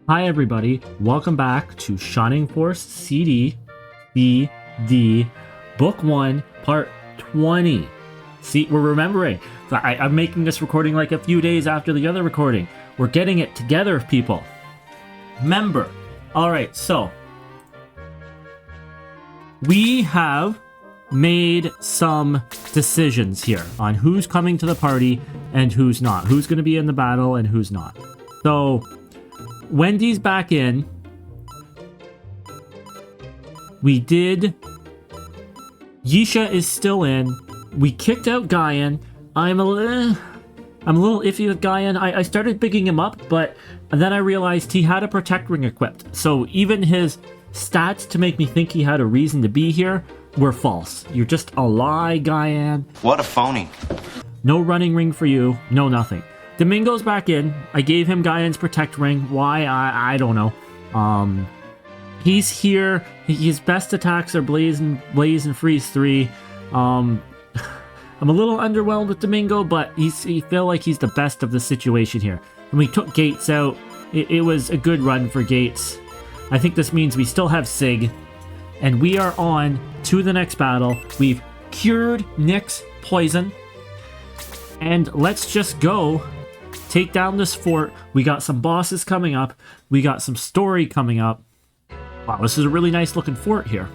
Hi everybody, welcome back to Shining Force CD BD Book 1 Part 20. See, we're remembering. I'm making this recording like a few days after the other recording. We're getting it together, people. Remember. Alright, so we have made some decisions here on who's coming to the party and who's not. Who's going to be in the battle and who's not. So Wendy's back in. We did. Yisha is still in. We kicked out Guyan. I'm a little iffy with Guyan. I started picking him up, but then I realized he had a protect ring equipped. So even his stats to make me think he had a reason to be here were false. You're just a lie, Guyan. What a phony. No running ring for you. No nothing. Domingo's back in. I gave him Guyan's protect ring. Why? I don't know. He's here. His best attacks are Blaze and Freeze 3. I'm a little underwhelmed with Domingo, but I feel like he's the best of the situation here. When we took Gates out, it was a good run for Gates. I think this means we still have Sig, and we are on to the next battle. We've cured Nick's poison, and let's just go take down this fort. We got some bosses coming up. We got some story coming up. Wow, this is a really nice looking fort here.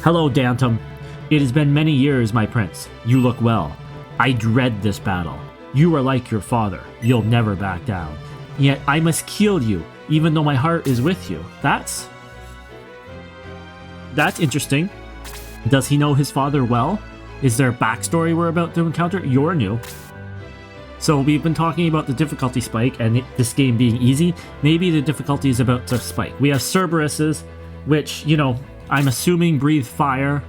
Hello, Dantom. It has been many years, my prince. You look well. I dread this battle. You are like your father. You'll never back down. Yet I must kill you, even though my heart is with you. That's interesting. Does he know his father well? Is there a backstory we're about to encounter? You're new. So we've been talking about the difficulty spike and this game being easy. Maybe the difficulty is about to spike. We have Cerberuses, which, you know, I'm assuming breathe fire.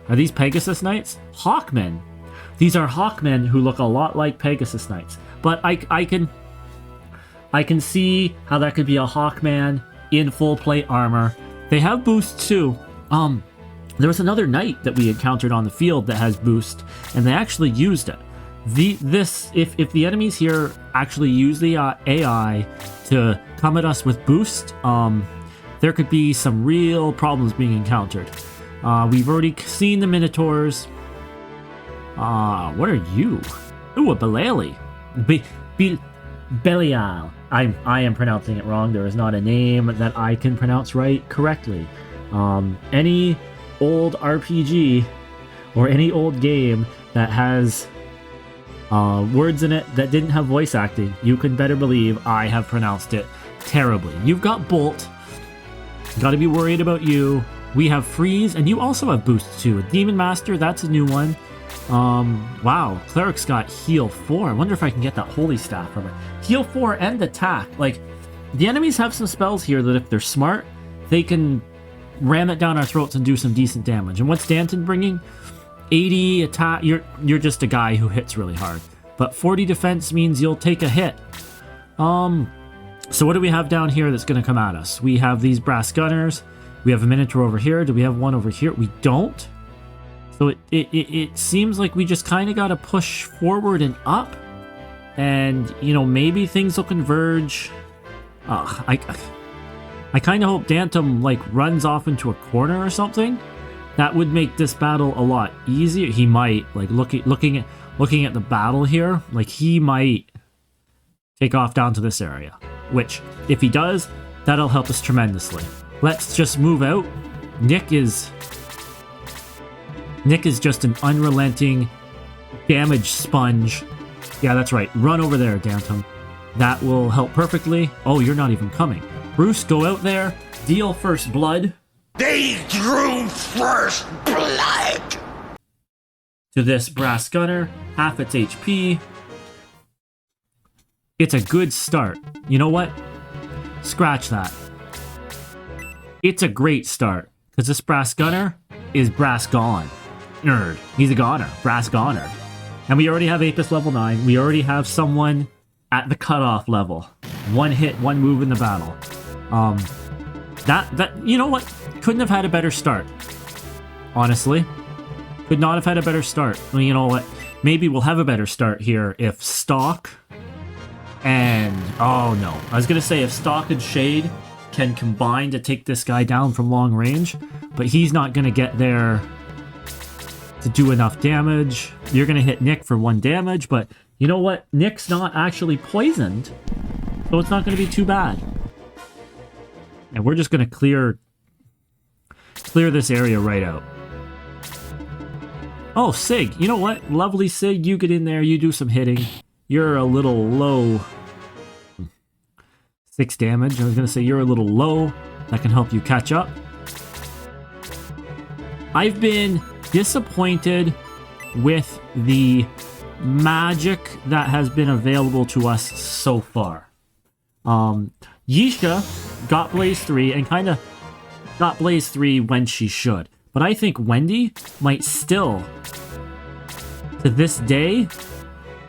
Are these Pegasus Knights? Hawkmen. These are Hawkmen who look a lot like Pegasus Knights. But I can see how that could be a Hawkman in full plate armor. They have boosts too. There was another knight that we encountered on the field that has boost, and they actually used it. If the enemies here actually use the AI to come at us with boost, there could be some real problems being encountered. We've already seen the Minotaurs. What are you? Ooh, a Belial. Belial. I am pronouncing it wrong. There is not a name that I can pronounce correctly. Any old RPG or any old game that has words in it that didn't have voice acting, you can better believe I have pronounced it terribly. You've got Bolt. Got to be worried about you. We have Freeze, and you also have boosts too. A Demon Master, that's a new one. Wow, Cleric's got Heal 4. I wonder if I can get that Holy Staff from her. Heal 4 and Attack. Like, the enemies have some spells here that if they're smart, they can ram it down our throats and do some decent damage. And what's Danton bringing? 80 attack. You're just a guy who hits really hard. But 40 defense means you'll take a hit. So what do we have down here that's going to come at us? We have these brass gunners. We have a Minotaur over here. Do we have one over here? We don't. So it seems like we just kind of got to push forward and up. And, you know, maybe things will converge. I kind of hope Dantom, like, runs off into a corner or something. That would make this battle a lot easier. He might, like, looking at the battle here, like, he might take off down to this area. Which, if he does, that'll help us tremendously. Let's just move out. Nick is just an unrelenting damage sponge. Yeah, that's right. Run over there, Dantom. That will help perfectly. Oh, you're not even coming. Bruce, go out there. Deal first blood. They drew first blood! To this brass gunner. Half its HP. It's a good start. You know what? Scratch that. It's a great start. Because this brass gunner is brass gone. Nerd. He's a goner. Brass goner. And we already have Apis level 9. We already have someone at the cutoff level. One hit, one move in the battle. That you know what? Couldn't have had a better start. Honestly. Could not have had a better start. I mean, you know what? Maybe we'll have a better start here if Stock And, oh no. I was going to say, if Stock and Shade can combine to take this guy down from long range, but he's not going to get there to do enough damage. You're going to hit Nick for 1 damage, but you know what? Nick's not actually poisoned, so it's not going to be too bad. And we're just going to clear this area right out. Oh, Sig. You know what? Lovely Sig, you get in there, you do some hitting. You're a little low. 6 damage. I was going to say you're a little low. That can help you catch up. I've been disappointed with the magic that has been available to us so far. Yisha got Blaze 3 and kind of got Blaze 3 when she should. But I think Wendy might still, to this day,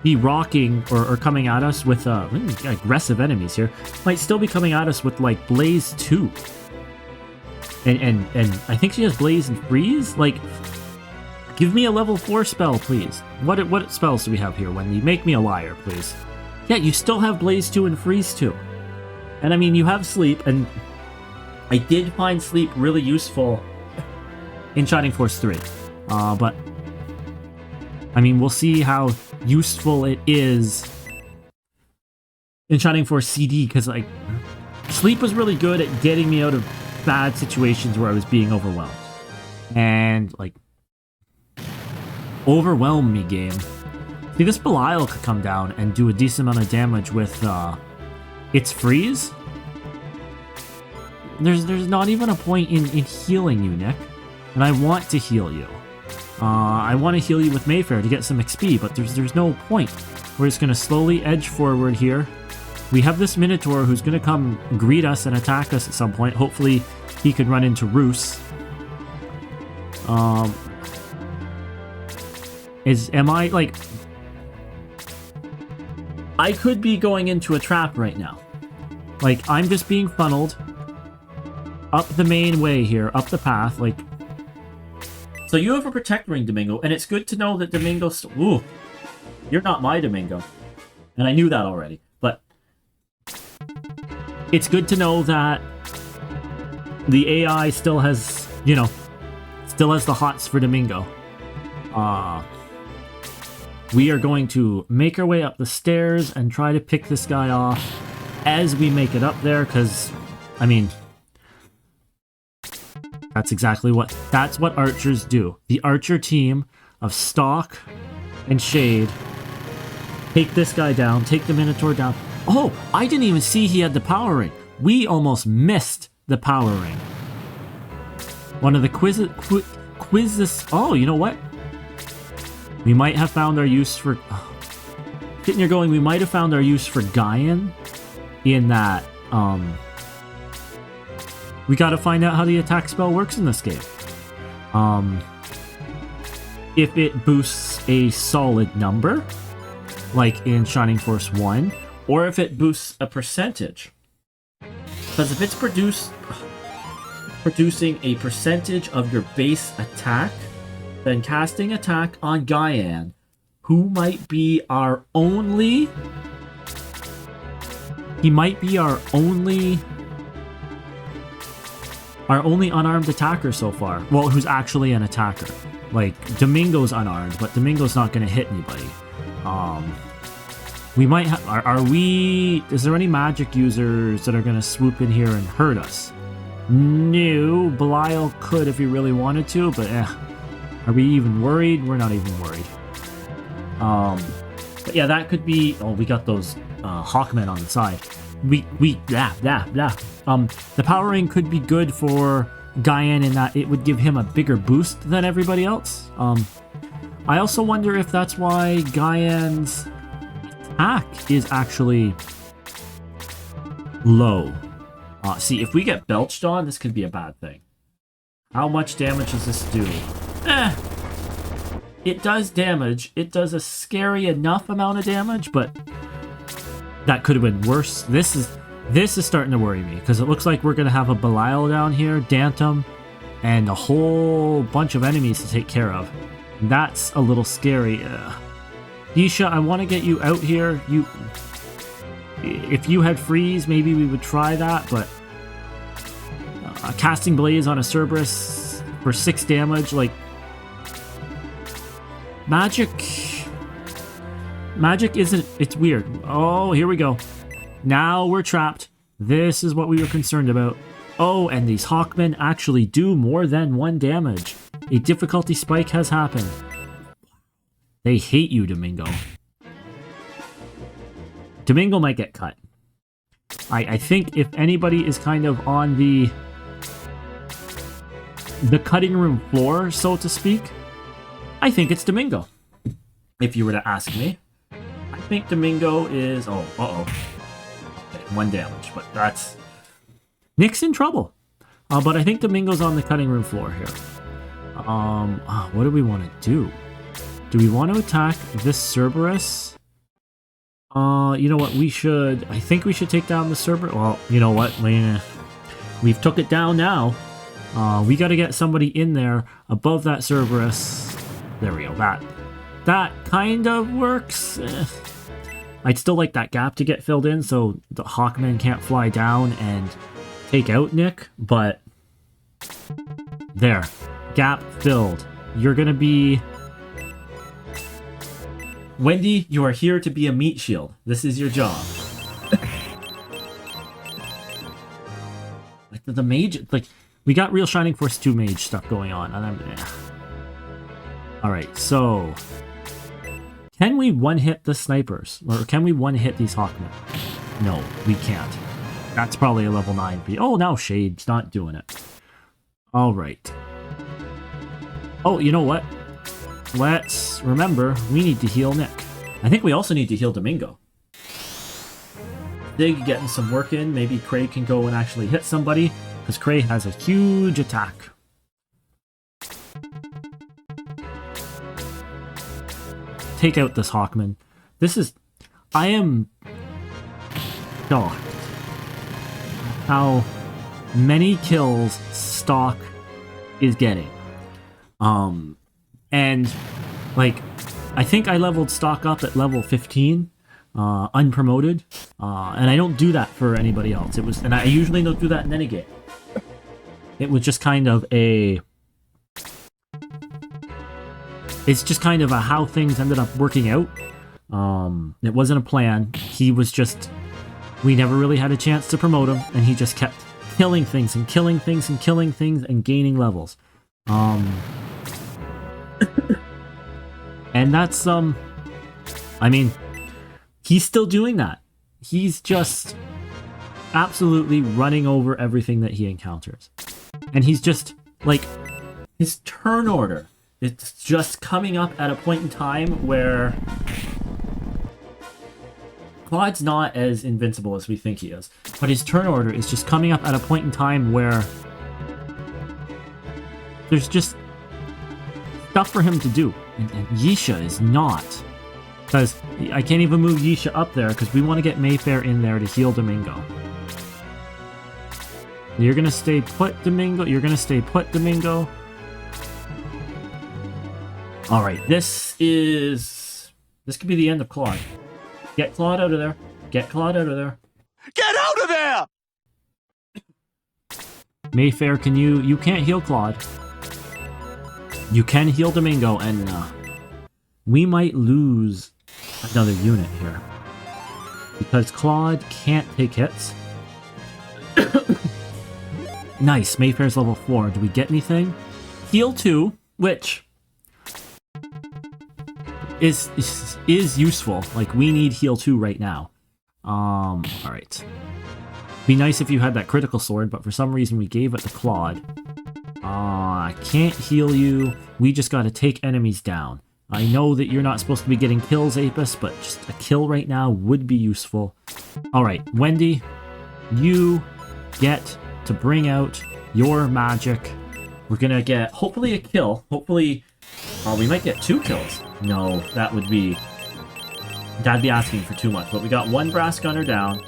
be rocking or coming at us with aggressive enemies here. Might still be coming at us with like Blaze 2. And I think she has Blaze and Freeze. Like, give me a level 4 spell, please. What spells do we have here, Wendy? Make me a liar, please. Yeah, you still have Blaze 2 and Freeze 2. And I mean, you have Sleep, and I did find Sleep really useful in Shining Force 3. But, I mean, we'll see how useful it is in Shining Force CD, because, like, Sleep was really good at getting me out of bad situations where I was being overwhelmed. And, like, overwhelm me, game. See, this Belial could come down and do a decent amount of damage with its Freeze. There's not even a point in healing you, Nick. And I want to heal you. I want to heal you with Mayfair to get some XP, but there's no point. We're just going to slowly edge forward here. We have this Minotaur who's going to come greet us and attack us at some point. Hopefully he could run into Roos. Am I, like... I could be going into a trap right now. Like, I'm just being funneled up the main way here, up the path, like... So you have a Protect Ring, Domingo, and it's good to know that Domingo... Ooh, you're not my Domingo. And I knew that already, but... It's good to know that the AI still has, you know, still has the hots for Domingo. We are going to make our way up the stairs and try to pick this guy off as we make it up there, because, I mean... That's what archers do. The archer team of Stalk and Shade take this guy down, take the Minotaur down. Oh, I didn't even see he had the power ring. We almost missed the power ring. One of the quizzes. Oh, you know what? We might have found our use for... Getting you going, we might have found our use for Gaian in that, we gotta find out how the attack spell works in this game. If it boosts a solid number, like in Shining Force 1, or if it boosts a percentage. Because if it's producing a percentage of your base attack, then casting attack on Gaian, who might be our only... He might be our only unarmed attacker so far. Well, who's actually an attacker. Like, Domingo's unarmed, but Domingo's not going to hit anybody. We might have... Is there any magic users that are going to swoop in here and hurt us? No. Belial could if he really wanted to, but are we even worried? We're not even worried. But yeah, that could be... Oh, we got those Hawkmen on the side. The power ring could be good for Gaian in that it would give him a bigger boost than everybody else. I also wonder if that's why Gaian's attack is actually low. See, if we get belched on, this could be a bad thing. How much damage does this do? It does damage. It does a scary enough amount of damage, but that could have been worse. This is starting to worry me, because it looks like we're going to have a Belial down here, Dantom, and a whole bunch of enemies to take care of. That's a little scary. Yisha, I want to get you out here. If you had freeze, maybe we would try that, but casting blaze on a Cerberus for 6 damage, like magic isn't, it's weird. Oh, here we go. Now we're trapped. This is what we were concerned about. Oh, and these Hawkmen actually do more than 1 damage. A difficulty spike has happened. They hate you, Domingo. Domingo might get cut. I think if anybody is kind of on the cutting room floor, so to speak, I think it's Domingo. If you were to ask me, I think Domingo is... Oh, okay, 1 damage, but that's... Nick's in trouble. But I think Domingo's on the cutting room floor here. What do we want to do? Do we want to attack this Cerberus? You know what? I think we should take down the Cerberus. Well, you know what? We've took it down now. We got to get somebody in there above that Cerberus. There we go. That kind of works. I'd still like that gap to get filled in so the Hawkmen can't fly down and take out Nick, but there. Gap filled. You're going to be... Wendy, you are here to be a meat shield. This is your job. Like the mage, like we got real Shining Force 2 mage stuff going on, and all right, so can we one-hit the snipers, or can we one-hit these Hawkmen? No, we can't. That's probably a level 9 B. Oh, now Shade's not doing it. All right. Oh, you know what? Let's remember, we need to heal Nick. I think we also need to heal Domingo. Dig getting some work in. Maybe Craig can go and actually hit somebody, because Craig has a huge attack. Take out this Hawkman. I am shocked how many kills Stock is getting. And, like, I think I leveled Stock up at level 15, unpromoted, and I don't do that for anybody else. And I usually don't do that in any game. It was just kind of it's just kind of how things ended up working out. It wasn't a plan. He was just, we never really had a chance to promote him, and he just kept killing things and killing things and killing things and gaining levels. And that's, I mean, he's still doing that. He's just absolutely running over everything that he encounters. And he's just, like, his turn order, it's just coming up at a point in time where Claude's not as invincible as we think he is, but his turn order is just coming up at a point in time where there's just stuff for him to do. And Yisha is not. Because I can't even move Yisha up there because we want to get Mayfair in there to heal Domingo. You're going to stay put, Domingo. You're going to stay put, Domingo. Alright, this could be the end of Claude. Get Claude out of there. Get Claude out of there. Get out of there! Mayfair, you can't heal Claude. You can heal Domingo, and we might lose another unit here. Because Claude can't take hits. Nice, Mayfair's level 4. Do we get anything? Heal 2, which is useful. Like, we need heal 2 right now. Alright. Be nice if you had that critical sword, but for some reason we gave it to Claude. I can't heal you. We just gotta take enemies down. I know that you're not supposed to be getting kills, Apis, but just a kill right now would be useful. Alright, Wendy, you get to bring out your magic. We're gonna get, hopefully, a kill. Hopefully, we might get 2 kills. No, that'd be asking for too much. But we got 1 brass gunner down.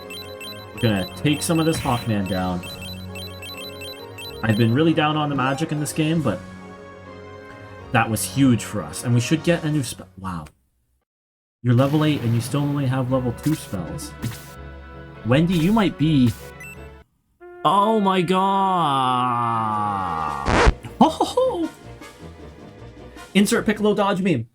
We're gonna take some of this Hawkman down. I've been really down on the magic in this game, but that was huge for us. And we should get a new spell. Wow. You're level 8 and you still only have level 2 spells. Wendy, you might be... Oh my god! Ho ho ho! Insert Piccolo dodge meme.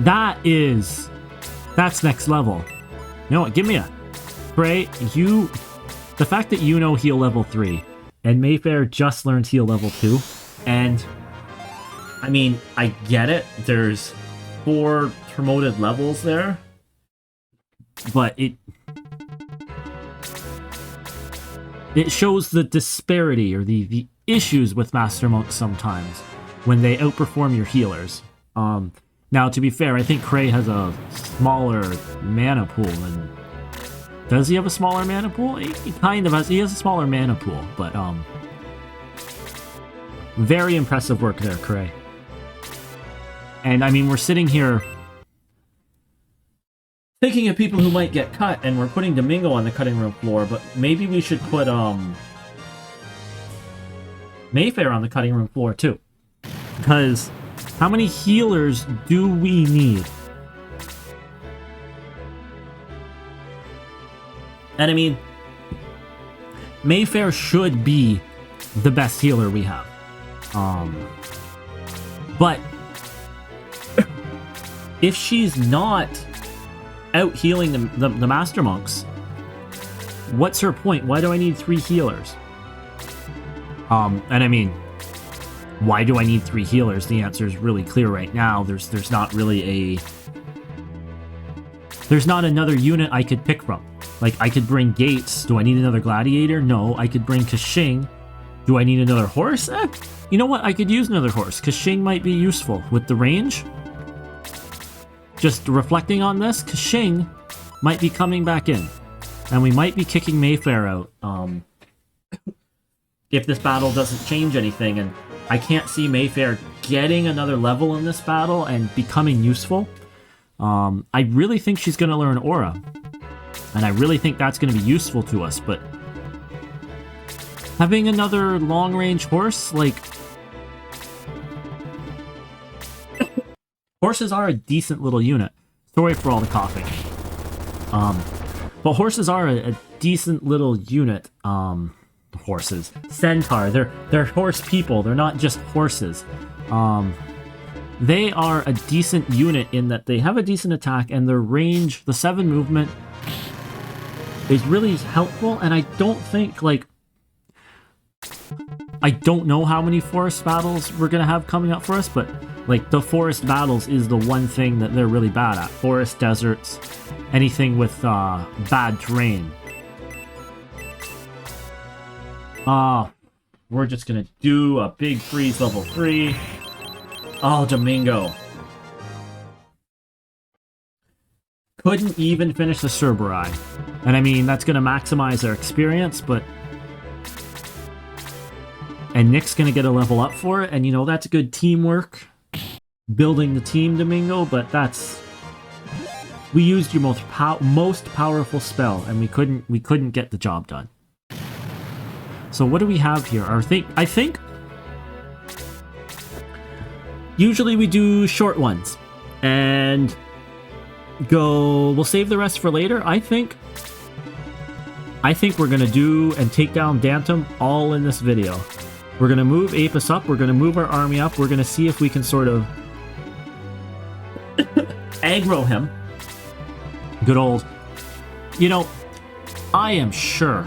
Dodge! That's next level. You know what? Give me a... Frey, you... The fact that you know heal level 3, and Mayfair just learned heal level 2, and... I mean, I get it. There's 4 promoted levels there. But it shows the disparity or the issues with Master Monks sometimes when they outperform your healers. Now, to be fair, I think Cray has a smaller mana pool than... Does he have a smaller mana pool? He kind of has. He has a smaller mana pool, but very impressive work there, Cray. And I mean, we're sitting here thinking of people who might get cut, and we're putting Domingo on the cutting room floor, but maybe we should put Mayfair on the cutting room floor too. Because how many healers do we need? And I mean, Mayfair should be the best healer we have. But if she's not out healing the Master Monks, what's her point? Why do I need 3 healers? And I mean, why do I need 3 healers? The answer is really clear right now. There's not really there's not another unit I could pick from. Like, I could bring Gates. Do I need another Gladiator? No. I could bring Kashing. Do I need another horse? You know what? I could use another horse. Kashing might be useful with the range. Just reflecting on this, Kashing might be coming back in. And we might be kicking Mayfair out. If this battle doesn't change anything. And I can't see Mayfair getting another level in this battle and becoming useful. I really think she's going to learn Aura. And I really think that's going to be useful to us, but having another long-range horse, like... Horses are a decent little unit. Sorry for all the coughing. But horses are a decent little unit. Horses. Centaur. They're horse people. They're not just horses. They are a decent unit in that they have a decent attack, and their range, the 7 movement, is really helpful. And I don't think, like... I don't know how many forest battles we're going to have coming up for us, but, like, the forest battles is the one thing that they're really bad at. Forest, deserts, anything with bad terrain. We're just going to do a big freeze level 3. Oh, Domingo. Couldn't even finish the Cerberus. And I mean, that's going to maximize their experience, but... And Nick's going to get a level up for it, and you know, that's good teamwork. Building the team, Domingo, but that's... We used your most powerful spell, and we couldn't get the job done. So what do we have here? I think... Usually we do short ones. And... We'll save the rest for later. I think we're going to do and take down Dantom all in this video. We're going to move Apis up. We're going to move our army up. We're going to see if we can sort of aggro him. Good old... You know, I am sure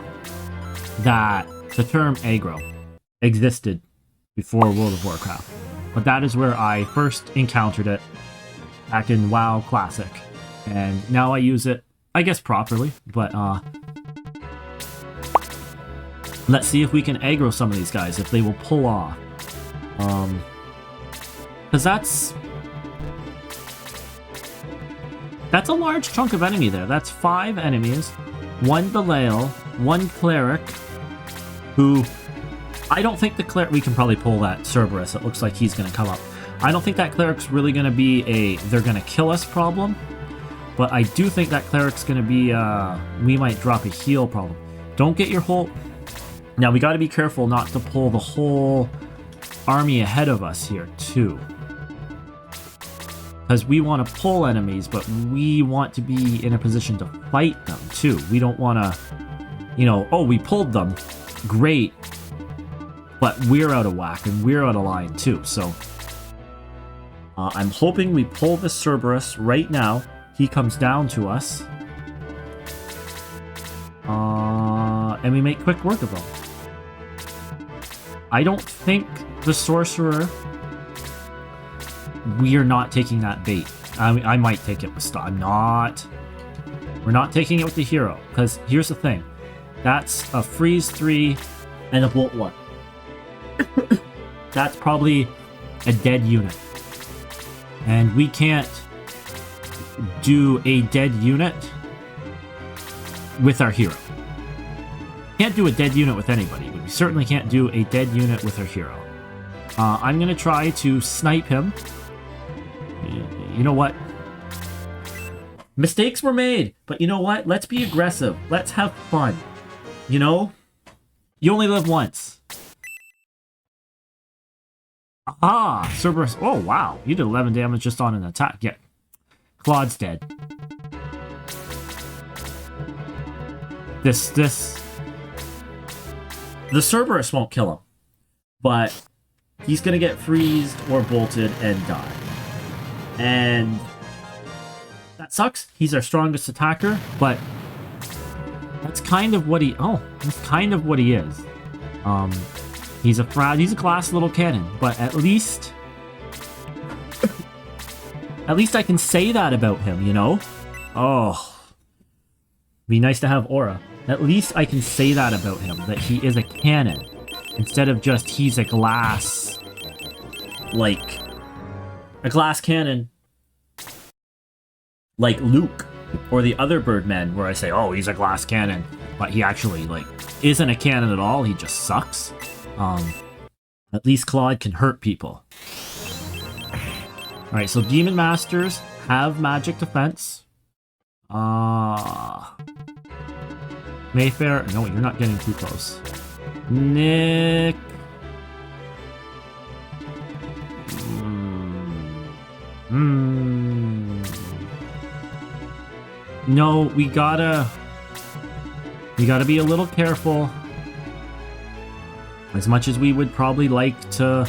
that the term aggro existed before World of Warcraft. But that is where I first encountered it back in WoW Classic. And now I use it, I guess, properly. But, let's see if we can aggro some of these guys, if they will pull off. Because that's a large chunk of enemy there. That's 5 enemies, 1 Belial, 1 Cleric, who... I don't think the Cleric... We can probably pull that Cerberus. It looks like he's going to come up. I don't think that Cleric's really going to be a they're going to kill us problem. But I do think that Cleric's going to be we might drop a heal problem. Don't get your whole... Now, we got to be careful not to pull the whole army ahead of us here, too. Because we want to pull enemies, but we want to be in a position to fight them, too. We don't want to, you know, oh, we pulled them. Great. But we're out of whack, and we're out of line, too. So, I'm hoping we pull the Cerberus right now. He comes down to us. And we make quick work of him. I don't think the Sorcerer... We are not taking that bait. I might take it with stuff. I'm not. We're not taking it with the hero. Because here's the thing. That's a freeze 3 and a bolt 1. That's probably a dead unit. And we can't do a dead unit with our hero. Can't do a dead unit with anybody, but we certainly can't do a dead unit with our hero. I'm going to try to snipe him. You know what? Mistakes were made, but you know what? Let's be aggressive. Let's have fun. You know? You only live once. Aha! Cerberus. Oh, wow. You did 11 damage just on an attack. Yeah. Claude's dead. The Cerberus won't kill him. But he's gonna get freezed or bolted and die. And that sucks. He's our strongest attacker, but that's kind of what he... Oh, that's kind of what he is. He's a glass little cannon, but at least... at least I can say that about him, you know? Oh. Be nice to have aura. At least I can say that about him, that he is a cannon. Instead of just, he's a glass... Like... A glass cannon. Like Luke. Or the other Birdmen, where I say, oh, he's a glass cannon. But he actually, like, isn't a cannon at all. He just sucks. At least Claude can hurt people. Alright, so Demon Masters have magic defense. Mayfair. No, you're not getting too close. Nick. No, we gotta be a little careful. As much as we would probably like to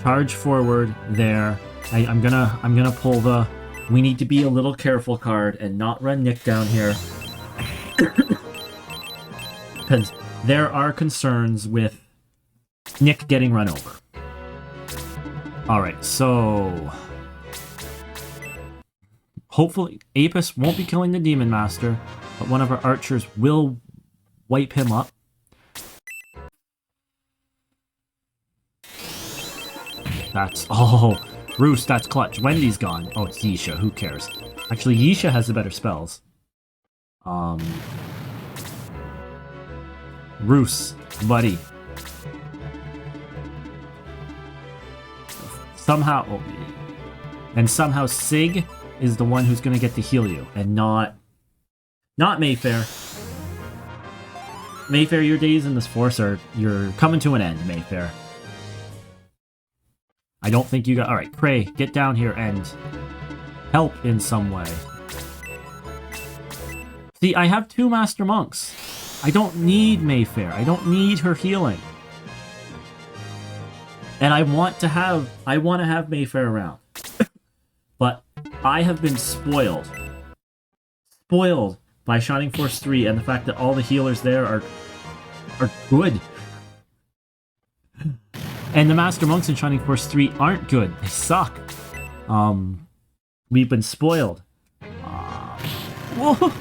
charge forward there, I'm gonna pull the we need to be a little careful card and not run Nick down here. Because there are concerns with Nick getting run over. Alright, so... Hopefully, Apis won't be killing the Demon Master, but one of our archers will wipe him up. That's... Oh, Roos, that's clutch. Wendy's gone. Oh, it's Yisha. Who cares? Actually, Yisha has the better spells. Roos, buddy. Somehow... Oh, and somehow Sig is the one who's gonna get to heal you, and not Mayfair. Mayfair, your days in this force you're coming to an end, Mayfair. I don't think you got... Alright, Cray, get down here and help in some way. See, I have 2 Master Monks. I don't need Mayfair. I don't need her healing. And I want to have Mayfair around. But I have been spoiled. Spoiled by Shining Force 3 and the fact that all the healers there are good. And the Master Monks in Shining Force 3 aren't good. They suck. We've been spoiled. Whoa!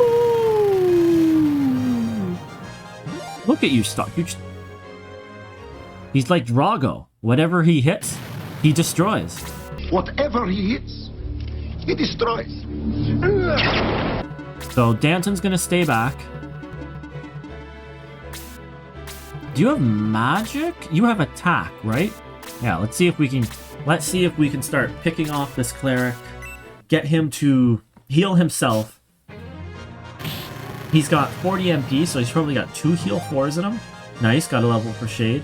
Look at you, stop. He's like Drago. Whatever he hits, he destroys. Whatever he hits, he destroys. So Danton's gonna stay back. Do you have magic? You have attack, right? Yeah, let's see if we can start picking off this cleric. Get him to heal himself. He's got 40 MP, so he's probably got 2 heal 4s in him. Nice, got a level for Shade.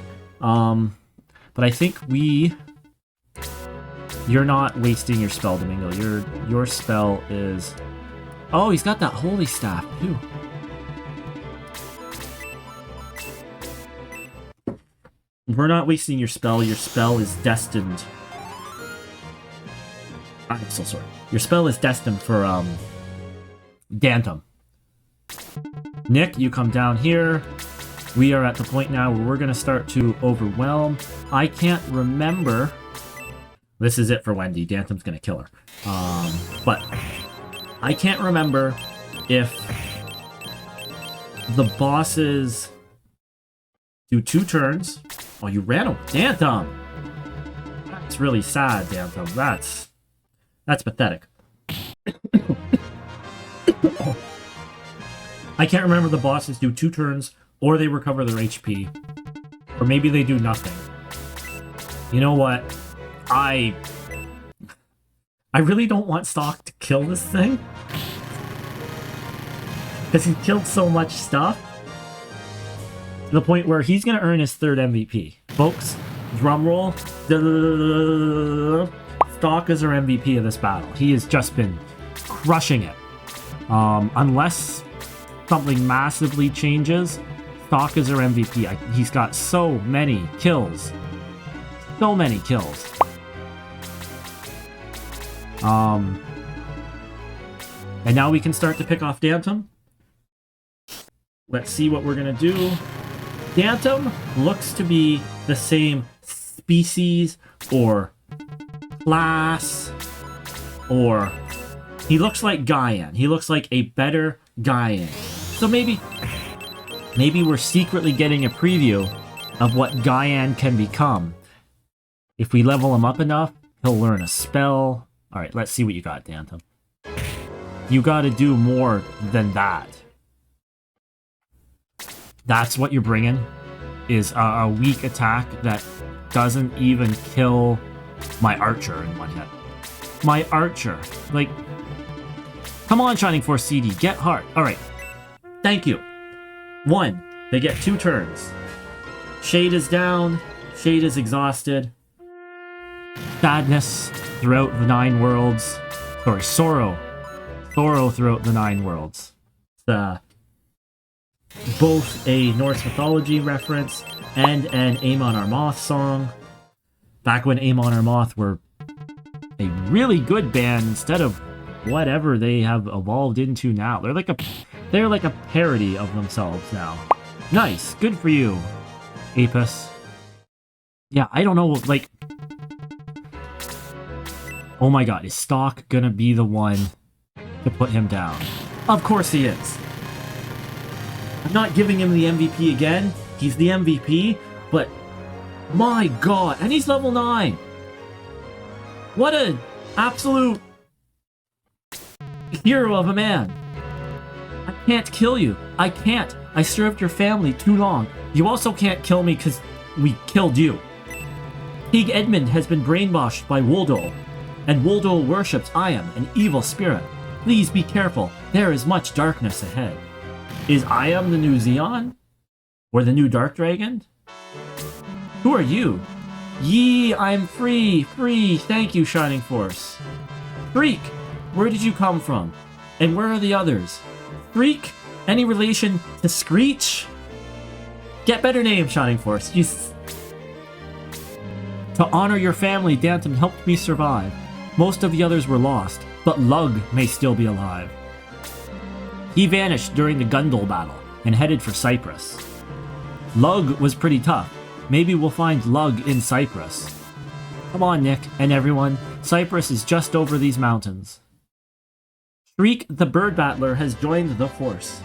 But I think you're not wasting your spell, Domingo. Your spell is... Oh, he's got that holy staff, too. We're not wasting your spell. Your spell is destined... I'm so sorry. Your spell is destined for, Dantom. Nick, you come down here. We are at the point now where we're going to start to overwhelm. I can't remember... This is it for Wendy. Dantom's going to kill her. But I can't remember if the bosses do 2 turns. Oh, you ran away. Dantom! That's really sad, Dantom. That's pathetic. I can't remember the bosses do 2 turns, or they recover their HP. Or maybe they do nothing. You know what? I really don't want Stock to kill this thing. Because he killed so much stuff. To the point where he's going to earn his 3rd MVP. Folks, drum roll. Stock is our MVP of this battle. He has just been crushing it. Unless something massively changes, Stock is our MVP. He's got so many kills. So many kills. And now we can start to pick off Dantom. Let's see what we're gonna do. Dantom looks to be the same species or class, or he looks like Gaian. He looks like a better Gaian. So maybe we're secretly getting a preview of what Gaian can become. If we level him up enough, he'll learn a spell. Alright, let's see what you got, Dantom. You gotta do more than that. That's what you're bringing? Is a weak attack that doesn't even kill my archer in one hit. My archer. Like, come on, Shining Force CD, get hard. Alright, thank you. 1, they get 2 turns. Shade is down, Shade is exhausted. Sadness throughout the 9 worlds. Sorry, sorrow. Sorrow throughout the 9 worlds. It's both a Norse mythology reference and an Amon Amarth song. Back when Amon Amarth were a really good band instead of whatever they have evolved into now. They're like a parody of themselves now. Nice, good for you, Apis. Yeah, I don't know, like... Oh my god, is Stock gonna be the one to put him down? Of course he is. I'm not giving him the MVP again. He's the MVP, but my god, and he's level 9. What an absolute hero of a man. I can't kill you. I can't. I served your family too long. You also can't kill me because we killed you. King Edmund has been brainwashed by Woldol, and Woldol worships Iam, an evil spirit. Please be careful. There is much darkness ahead. Is Iam the new Xeon? Or the new Dark Dragon? Who are you? Yee, I'm free, free. Thank you, Shining Force. Freak, where did you come from? And where are the others? Freak, any relation to Screech? Get better name, Shining Force. To honor your family, Dantom helped me survive. Most of the others were lost, but Lug may still be alive. He vanished during the Gundul battle and headed for Cyprus. Lug was pretty tough. Maybe we'll find Lug in Cyprus. Come on, Nick and everyone. Cyprus is just over these mountains. Shriek the Bird Battler has joined the force.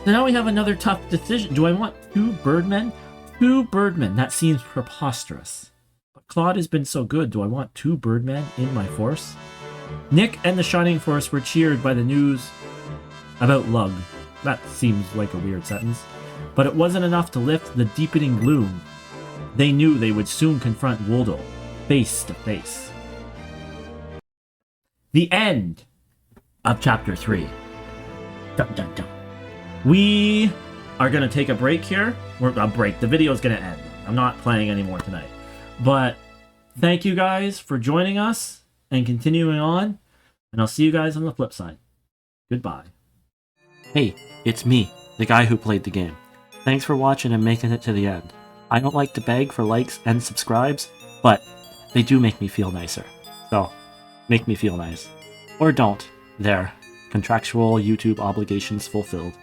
So now we have another tough decision. Do I want 2 Birdmen? 2 Birdmen. That seems preposterous. But Claude has been so good. Do I want 2 Birdmen in my force? Nick and the Shining Force were cheered by the news about Lug. That seems like a weird sentence. But it wasn't enough to lift the deepening gloom. They knew they would soon confront Woldol, face to face. The end of Chapter 3. Dun, dun, dun. We are going to take a break here. A break. The video is going to end. I'm not playing anymore tonight. But thank you guys for joining us and continuing on, and I'll see you guys on the flip side. Goodbye. Hey, it's me, the guy who played the game. Thanks for watching and making it to the end. I don't like to beg for likes and subscribes, but they do make me feel nicer. So, make me feel nice. Or don't. There. Contractual YouTube obligations fulfilled.